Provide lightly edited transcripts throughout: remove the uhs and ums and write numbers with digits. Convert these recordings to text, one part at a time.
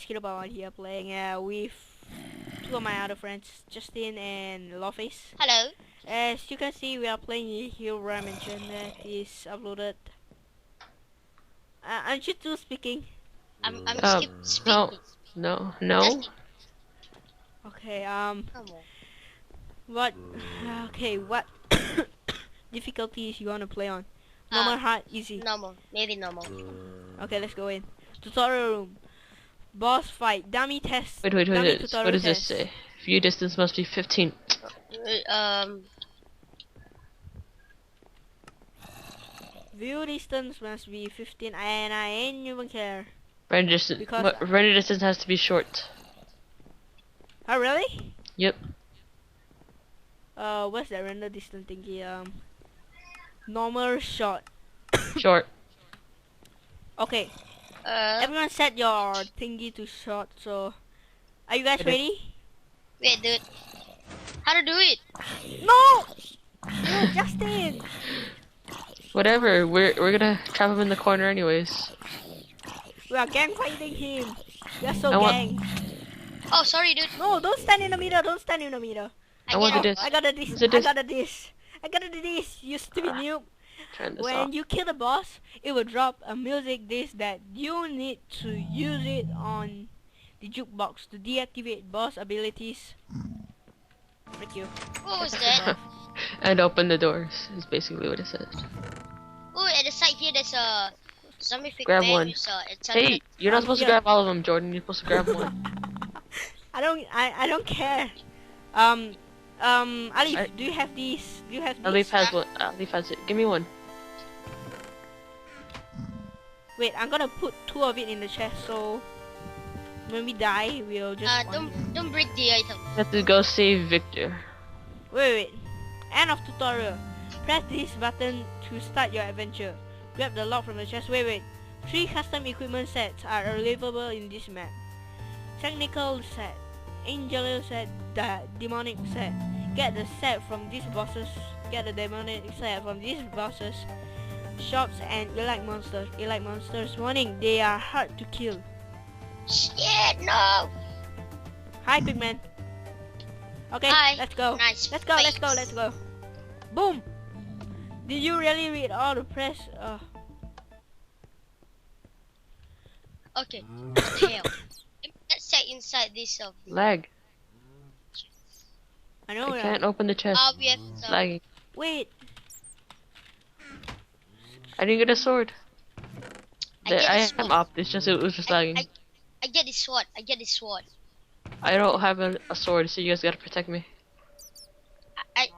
Herobrine here playing with two of my other friends, Justin and Lawface. Hello. As you can see, we are playing a Herobrine mention that is uploaded. Aren't you two speaking? I'm No, speaking. no. Okay, Come on. what, what difficulties you wanna play on? Normal, hard, easy. Normal. Maybe normal. Okay, let's go in. Tutorial room. Boss fight. Dummy test. Wait. Dummy What tutorial does this test. say? View distance must be 15. View distance must be 15, and I ain't even care. Render distance. Because- Render distance has to be short. Oh, really? Yep. What's that render distance thingy? Normal shot. Short. Okay. Everyone set your thingy to short, so... Are you guys ready? Wait, dude. How to do it? No! No, Justin! Whatever. We're gonna trap him in the corner anyways. We are gang fighting him. We are so I want- gang. Oh, sorry, dude. No, don't stand in the middle. Don't stand in the middle. I want get the it. disc. I got a this. Is it I this? got a this. I got a this. You stupid noob. Turn this When off. you kill the boss, it will drop a music disc that you need to use it on the jukebox to deactivate boss abilities. Thank you. What was that? And open the doors is basically what it says. Oh, at the side here, there's a zombie fig Grab man one. with Hey, you're not supposed to yeah. grab all of them, Jordan. You're supposed to grab one. I don't care. Alif, do you have these? Do you have these? Alif has one. Alif has it. Give me one. Wait, I'm gonna put 2 of it in the chest, so when we die, we'll just. don't break the item. You have to go save Victor. Wait. End of tutorial. Press this button to start your adventure. Grab the lock from the chest. Wait. 3 custom equipment sets are available in this map. Technical set, angelic set, demonic set. Get the set from these bosses. Get the demonic set from these bosses. Shops and elite monsters. Elite monsters. Warning, they are hard to kill. Shit, no. Hi, Pigman. Okay, Hi. let's go. Nice Let's go. face. Boom! Did you really read all the press? Okay. Hell. Let's check inside this of the. Lag. I know. I can't open the chest. We have It's some. lagging. Wait. I didn't get a sword. I get I a am sword. up. It was just lagging. I get this sword. I don't have a sword, so you guys gotta protect me.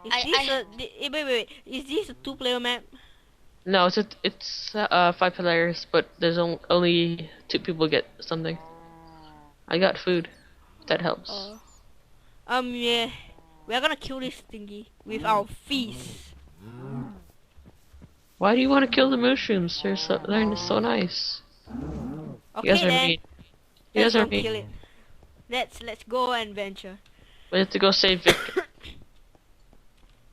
Wait. Is this a 2-player map? No, it's 5 players, but there's only 2 people get something. I got food. That helps. Yeah. We are gonna kill this thingy with our feast. Why do you want to kill the mushrooms? They're so nice. Okay You guys are then. mean. You Let's guys are go kill mean. it. Let's go and venture. We have to go save Victor.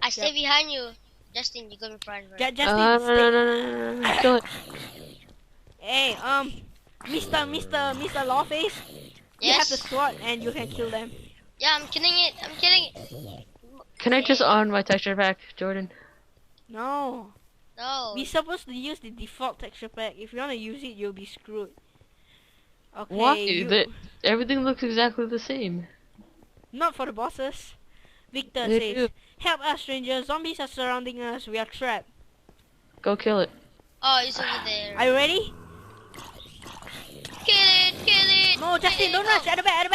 I stay behind you. Justin, you go in front. Right? Justin, No. Kill it. Hey, Mr. Lawface, you have the Yes. sword and you can kill them. Yeah, I'm killing it. Can I just on my texture pack, Jordan? No. No. We're supposed to use the default texture pack. If you wanna use it, you'll be screwed. Okay. Why? Everything looks exactly the same. Not for the bosses. Victor They says, do. "Help us, stranger. Zombies are surrounding us. We are trapped." Go kill it. Oh, it's over there. Are you ready? Kill it. No, Justin, don't kill it. rush. At the back. Alif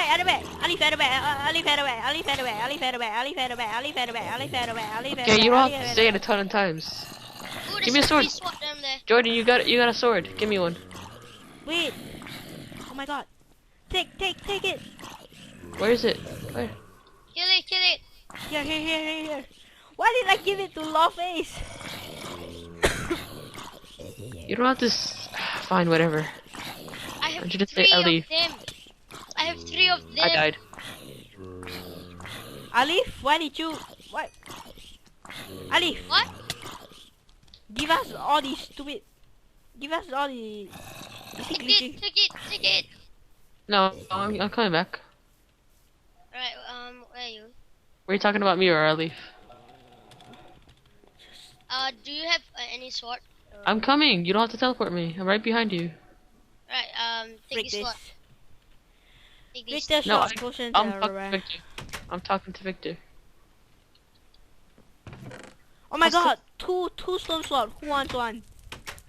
at the back. Okay, you don't have to say it a ton of times. Ooh, Give me a there's sword. free sword down there. Jordan, you got a sword. Give me one. Wait. Oh my god. Take it. Where is it? Where? Kill it. Here. Why did I give it to Lawface? You don't have to fine, whatever. I have Why don't you just say 3 Ellie? of them. I have 3 of them. I died. Alif, why did you... What? Alif, What? give us all these stupid... Give us all the... Is he glitching? Take it. No, I'm coming back. Alright, where are you? Were you talking about me or Arleaf? Do you have any sword? I'm coming. You don't have to teleport me. I'm right behind you. Right, take Break this sword. this. Take Break this. the No, short potions, I'm talking to Herobrine. Victor. I'm talking to Victor. Oh my What's the- god, two stone sword. Who wants one?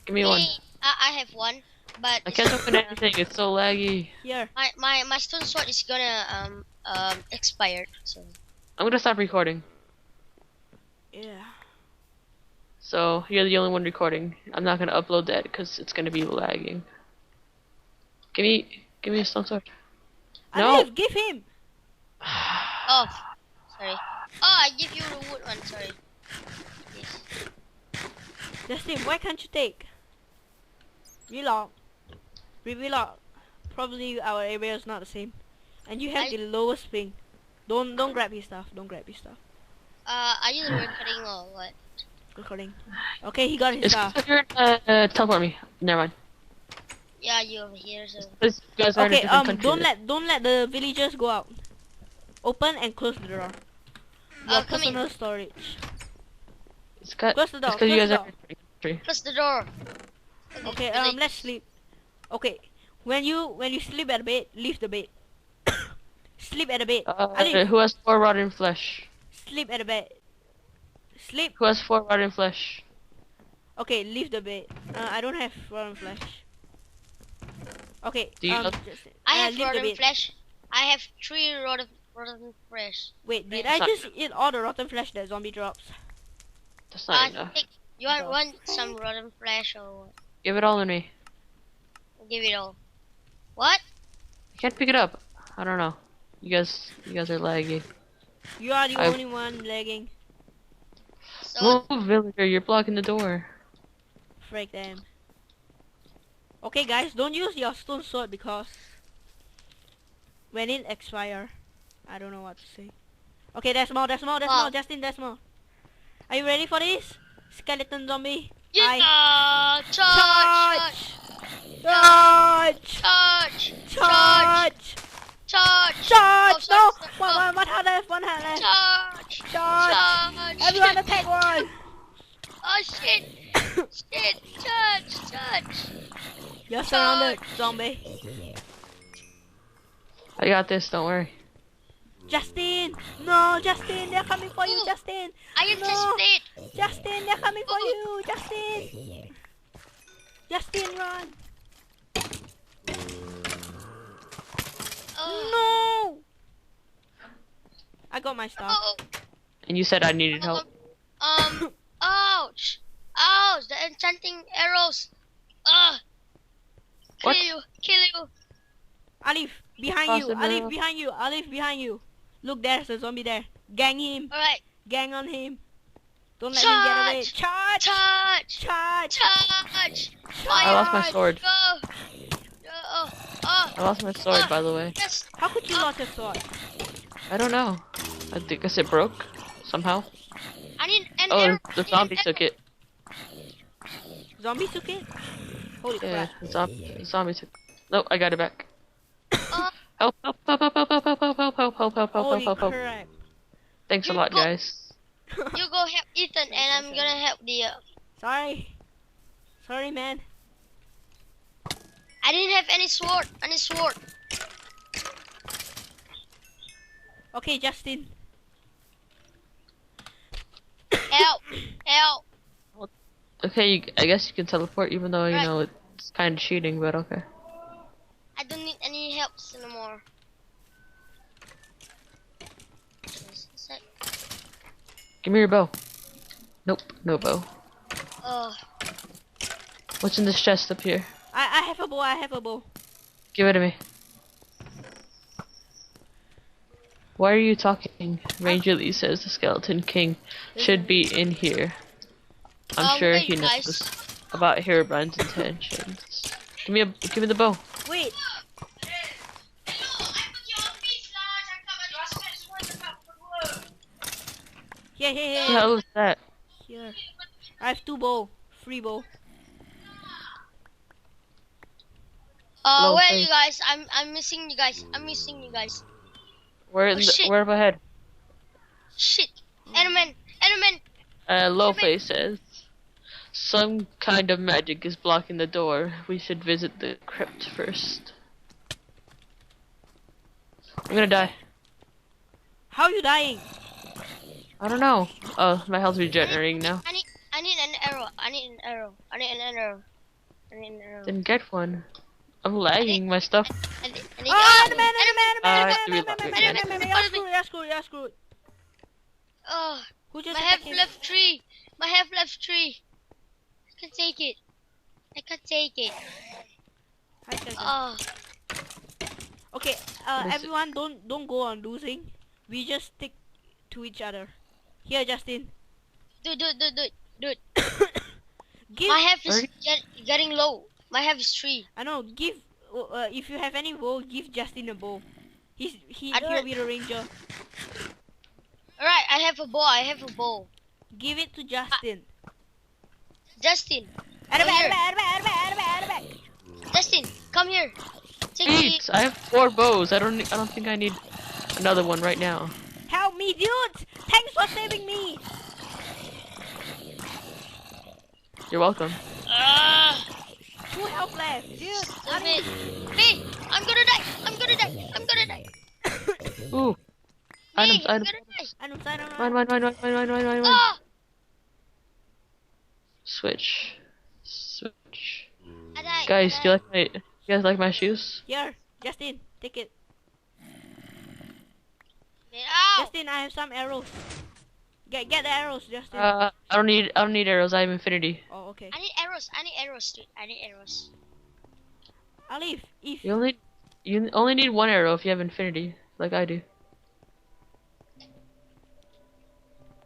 Give me one. Hey, I have one, but I can't open anything. It's so laggy. Here. my stone sword is gonna expire. So I'm gonna stop recording. Yeah. So you're the only one recording. I'm not gonna upload that because it's gonna be lagging. Give me a stone sword. No. Alif, give him. oh, sorry. Oh, I give you the wood one. Sorry. Yes. Justin, why can't you take? Relog. Relog. Probably our area is not the same. And you have the lowest ping. Don't grab his stuff. Don't grab his stuff. Are you recording or what? Recording. Okay, he got his It's stuff. you're teleport me. Never mind. Yeah, you over here. So This you guys are in a Okay, different country. don't let the villagers go out. Open and close the door. Your come in. personal storage. It's got. Close the door, It's because you close guys the are in a different country. Close the door. Okay, village. let's sleep. Okay, when you sleep at the bed, leave the bed. Sleep at the bed. Alif, Who has 4 rotten flesh? sleep at the bed. Sleep. Who has 4 rotten flesh? Okay, leave the bed. I don't have rotten flesh. Okay, Do you I have leave the rotten bed. flesh. I have 3 rotten flesh. Wait, did Flesh. I just eat all the rotten flesh that zombie drops? That's not enough. You want some rotten flesh or what? Give it all to me. Give it all. What? I can't pick it up. I don't know. You guys are laggy. You are the I- only one lagging. So Move, villager. You're blocking the door. Freak them. Okay, guys, don't use your stone sword because when it expire, I don't know what to say. Okay, there's more. Justin, there's more. Are you ready for this? Skeleton zombie. yeah, Charge! charge, Charge! charge, Charge! charge, Charge! Oh, No! sorry, One heart left. One heart left. charge, Charge! charge. Everyone attack one! Oh shit, shit, charge. You're surrounded, zombie. I got this. Don't worry. Justin! No, Justin! They're coming for you, Ooh. Justin! I am No. just split. Justin, they're coming for you! Justin! Justin, run! Oh. No! I got my stuff. Oh. And you said I needed help. Ouch, ouch! The enchanting arrows. What? Kill you. Alif, behind you! Possible. Alif, behind you! Alif, behind you! Look, there's a zombie there. Gang him! Alright, Gang on him! Don't let him get away! Charge! charge, Charge! charge. I lost my sword. Go. I lost my sword, by the way. Yes. How could you lose your sword? I don't know. I guess it broke somehow. I need an Oh, arrow. the zombie took it. Zombie took it? Holy Yeah, crap. the zombie took. No, I got it back. Uh, Help! Help! Help! Help! Help! Help! Help! Help! Help! Help! Help! Help! Help! Holy Help! Help! crap. Thanks a You lot, go- guys. you go help Ethan, and I'm gonna help the. Sorry. Sorry, man. I didn't have any sword. Okay, Justin. Help! Help! Okay, I guess you can teleport, even though you Right. know it's kind of cheating, but okay. I don't need any helps anymore. Just a sec. Give me your bow. Nope, no bow. Oh, What's in this chest up here? I have a bow, I have a bow. Give it to me. Why are you talking? Ranger Lee says the Skeleton King should be in here. I'm sure wait, he knows guys. about Herobrine's intentions. Give me the bow. Wait. Here, here, What the here. hell is that? Here. I have 2 bow. Free bow. Low where are face. you guys? I'm missing you guys. I'm missing you guys. We're in Oh, shit. we're up ahead. Shit. Enderman. Enderman. Low Enderman. face says some kind of magic is blocking the door. We should visit the crypt first. I'm gonna die. How are you dying? I don't know. Oh, my health's regenerating now. I need an arrow. I need an arrow. I need an arrow. I need an arrow. Didn't get one. I'm lagging my stuff. I need Oh, Enderman. You're screwed. Oh, Who just my half attacked him? left tree. My half left tree. I can't take it. I can't take it. Hi, Jason. Oh, Okay, What is it? everyone don't go on losing. We just stick to each other. Here, Justin. dude. Give. My half is Already? getting low. My half is 3. I know. Give. If you have any bow, give Justin a bow. I don't- He'll be the ranger. Alright, I have a bow. Give it to Justin. Justin, At the Come here. back. Justin, come here. Take me. Eat! I have 4 bows. I don't think I need another one right now. Help me, dude! Thanks for saving me. 'You're welcome. 2 health left, dude. Stop it. Me, I'm gonna die. Ooh. Me, Items. I'm gonna die. Mine. Oh, Switch. I died. Guys, do you guys like my shoes? Here, Justin, take it. Ow. Justin, I have some arrows. Get the arrows, Justin. I don't need arrows. I have infinity. Oh, okay. I need arrows, dude. I need arrows. I'll leave. If You only need 1 arrow if you have infinity, like I do.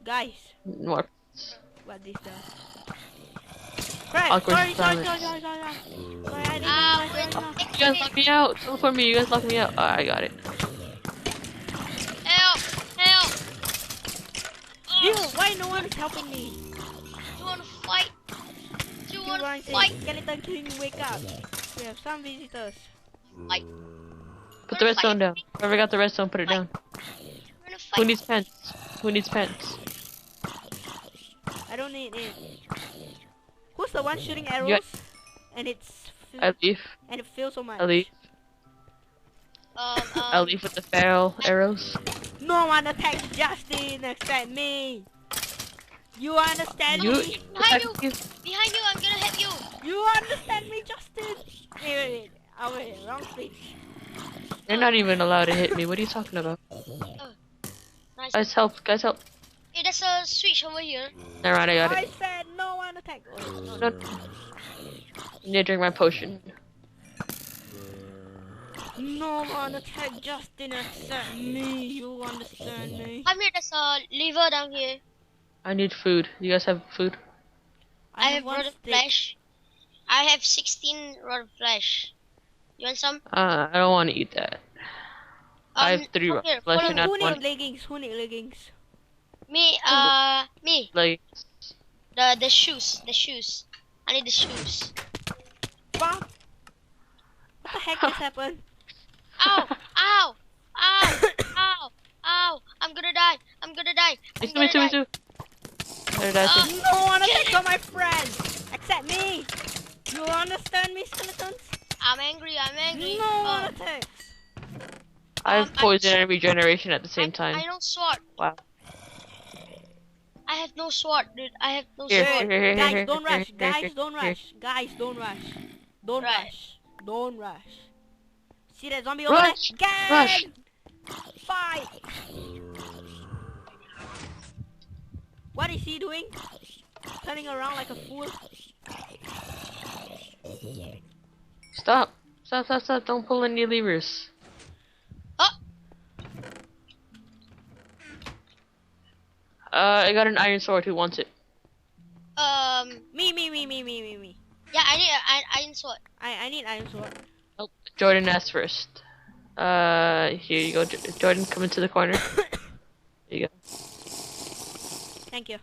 guys, More. what this does? Right. Awkward Sorry. silence. Sorry, I didn't Ow, know. You guys lock me out. Teleport me. You guys lock me out. Oh, I got it. Help. Dude, why no one is helping me? Do you wanna fight? Herobrine says, Skeleton King, wake up. We have some visitors. Fight. Put the redstone down. Whoever got the redstone, put it down. We're gonna Who fight. needs pants? Who needs pants? I don't need it. Who's the one shooting arrows? Yeah. And it's I leave. and it feels so much. I leave. I leave with the feral arrows. No one attacks Justin except me. You understand You. me? Behind you. Behind you, I'm gonna hit you. You understand me, Justin? Wait. Oh wait, wrong speech. You're not even allowed to hit me. What are you talking about? Nice. Guys, help! Hey, there's a switch over here. Alright, I got I it. said no one attack. Oh, no. No. I need to drink my potion. No one attack Justin except me. You understand me? Come here, there's a lever down here. I need food. You guys have food? I have one rod of stick. flesh. I have 16 rod of flesh. You want some? I don't want to eat that. I have 3 come here, flesh follow and me. not Who need 1. leggings? Who need leggings? Me, Like, the shoes. I need the shoes. Fuck! What the heck just happened? Ow! I'm gonna die. me too. There, that's it. No one attacks on my friends except me. You understand me, skeletons? I'm angry. No one attacks. I have poison and regeneration at the same time. I no sword. Wow. I have no sword, dude. I have no Here, sword. here, Guys, don't rush. here, Guys, here, don't here. rush. Guys, don't rush. Don't Right. rush. Don't rush. See that zombie over there? Rush! Gang! Rush! Fight! What is he doing? Turning around like a fool? Stop! Don't pull any levers. Oh, I got an iron sword. Who wants it? Me. yeah. I need an iron sword. I need iron sword. Oh, Jordan asked first. Here you go, Jordan. Come into the corner. There you go. Thank you.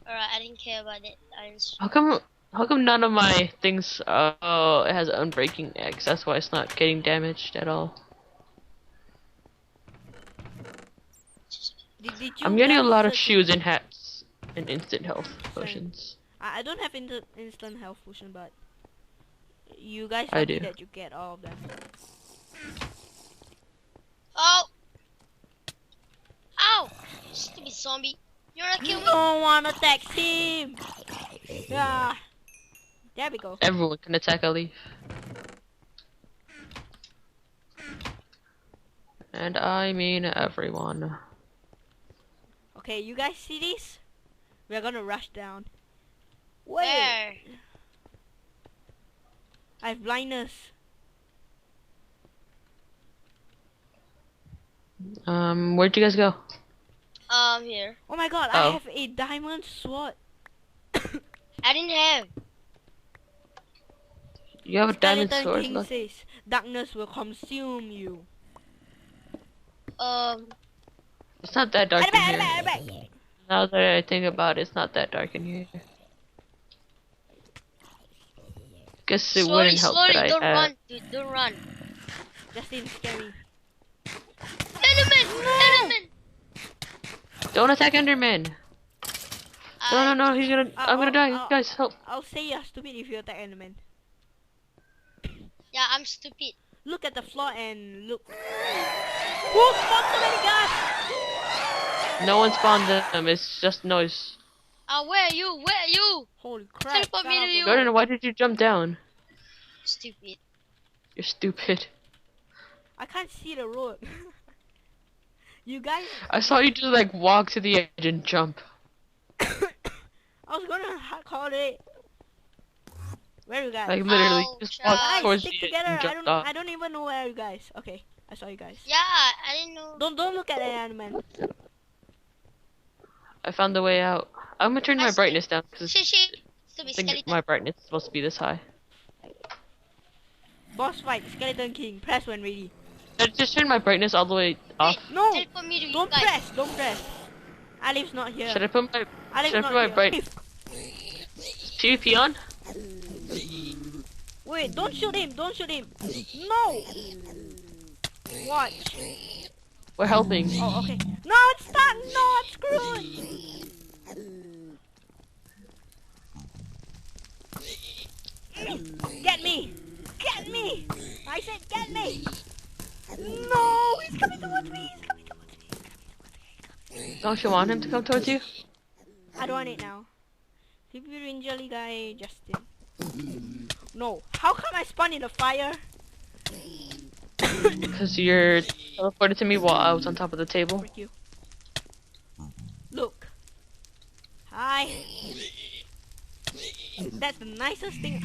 Alright, I didn't care about it. Iron sword. How come How come none of my things? Oh, it has unbreaking X. That's why it's not getting damaged at all. Did you I'm getting a guys lot of search shoes and hats and instant health potions. I don't have instant health potion, but you guys I lucky do. that you get all of them. Oh! Ow! Stupid zombie. You're gonna kill me? No one attacks him! Yeah. There we go. Everyone can attack a leaf. And I mean everyone. Okay, you guys see this? We're gonna rush down. Wait! Where? I have blindness. Where'd you guys go? Here. Oh my god, Oh. I have a diamond sword. I didn't have. You have a diamond Skeleton sword? King Look. says, darkness will consume you. It's not that dark in here. Back. Now that I think about it, it's not that dark in here. Guess it Slowly, wouldn't help slowly, that don't I run, dude, don't run. Justin, scary. Enderman! Don't attack Enderman! No, he's gonna. I'm gonna die. Guys, help! I'll say you're stupid if you attack Enderman. Yeah, I'm stupid. Look at the floor and look. Who spawned so many guys? No one spawned them. It's just noise. Where are you? Where are you? Holy crap. Teleport me to you. Jordan, why did you jump down? Stupid. You're stupid. I can't see the road. You guys, I saw you just like walk to the edge and jump. I was gonna call it. Where are you guys? Like literally, Ouch, just walk Guys, towards stick the edge together. and jumped off. I don't even know where are you guys. Okay, I saw you guys. Yeah, I didn't know. Don't look at the Enderman. I found the way out. I'm gonna turn my brightness down because Shit. I Stupid think skeleton. my brightness is supposed to be this high. Boss fight, Skeleton King. Press when ready. I just turned my brightness all the way off. No, Teleport me to you don't guys. press. Alif's not here. Should I put my Alif's should I not put my here. bright PvP on? Wait, don't shoot him. No. Watch. We're helping. Oh, okay. No, it's stuck. No, it's screwed. Get me. I said get me. No, he's coming towards me. Don't you want him to come towards you? I don't want it now. PvP Ranger guy, Justin. No. How come I spawned in the fire? Because you're teleported to me while I was on top of the table. Frick you. Look. Hi. That's the nicest thing.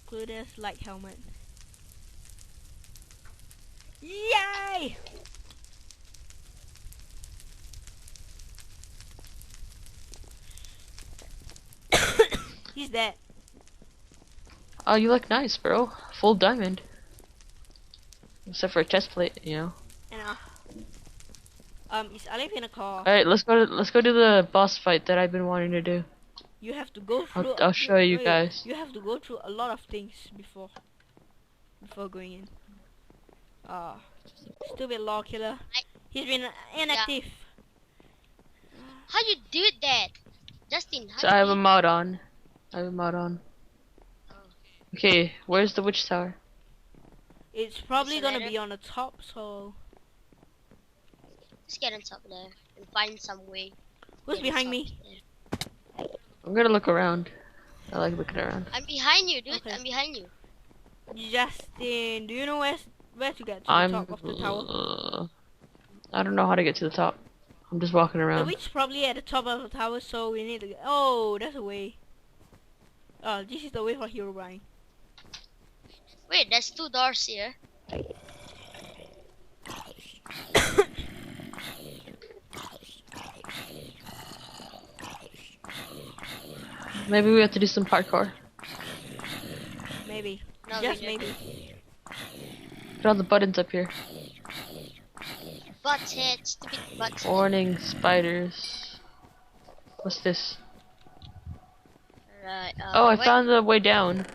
Clueless light helmet. Yay! He's dead. Oh, you look nice, bro. Full diamond. Except for a chest plate, you know. And is Alif in a car? All right, let's go to the boss fight that I've been wanting to do. You have to go through. I'll show you guys. You have to go through a lot of things before going in. Stupid law killer. He's been inactive. How you did that? Justin, how So you I have a did- mod on. Okay, where's the witch tower? It's probably Is it gonna later? be on the top. So Let's get on top there and find some way. who's Get on behind top me? there. I'm gonna look around. I like looking around. I'm behind you, dude. Okay. I'm behind you. Justin, do you know where to get to the I'm. top of the tower? I don't know how to get to the top. I'm just walking The around. witch probably at the top of the tower, so we need to get. Oh, there's a way. Oh, this is the way for Herobrine. Wait, there's 2 doors here. Maybe we have to do some parkour. Maybe. No, Just we didn't. maybe. Put all the buttons up here. Butthead, stupid butthead. Warning, spiders. What's this? Right. Oh, I Wait. found the way down.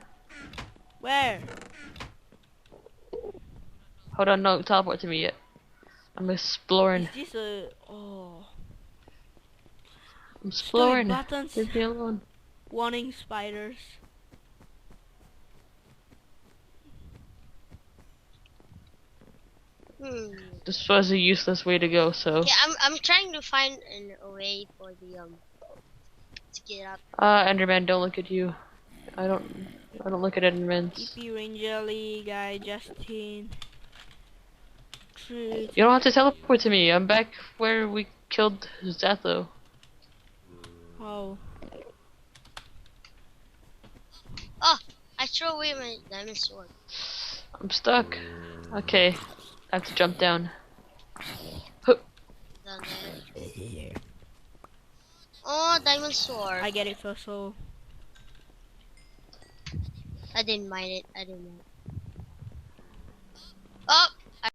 Where? Hold on, no, teleport to me yet. I'm exploring. Is this a... Oh. I'm Stupid exploring. buttons. Leave me alone. Warning spiders. This was a useless way to go, so. Yeah, I'm trying to find a way for the to get up. Enderman, don't look at you. I don't look at Endermans. TP Ranger Lee, guy Justin. Truth. You don't have to teleport to me. I'm back where we killed Zatho. Oh. Oh, I threw away my diamond sword. I'm stuck. Okay, I have to jump down. Huh. Down there. Oh, diamond sword. I get it first, so... I didn't mind it. I didn't mind it. Oh,